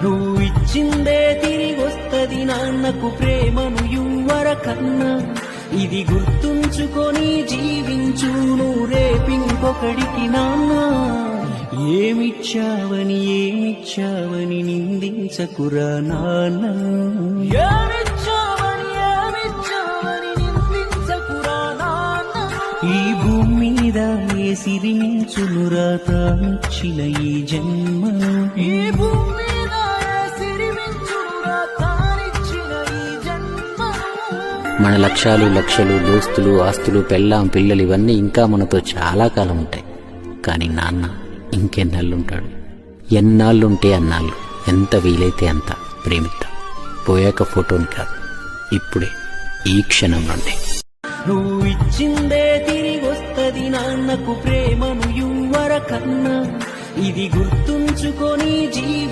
నువ్వు ఇచ్చిందే తిరిగొస్తది నాన్నకు ప్రేమను యువర కన్నా. ఇది గుర్తుంచుకొని జీవించు నువ్వు రేపింకొకడికి నాన్న. ఏమిచ్చావని నిందించకురా నాన్న. ఏమిచ్చావని నిందించకురా నాన్న. ఈ భూమి మీద ఏ సిరిమించునురా తానిచ్చిన ఈ జన్మ. ఈ భూమి మీద ఏ సిరిమించునురా తానిచ్చిన ఈ జన్మ. మన లక్ష్యాలు లక్షలు దోస్తులు ఆస్తులు పెళ్ళాం పిల్లలు ఇవన్నీ ఇంకా మనతో చాలా కాలం ఉంటాయి. కానీ నాన్న ఇంకెన్నాళ్ళుంటాడు? ఎన్నాళ్ళుంటే అన్నాళ్ళు. ఎంత వీలైతే అంత ప్రేమిద్దాం. పోయాక ఫోటోని కాదు, ఇప్పుడే ఈ క్షణం నుండి. నువ్వు ఇచ్చిందే తిరిగొస్తది నాన్నకు ప్రేమను యువర కన్నా. ఇది గుర్తుంచుకొని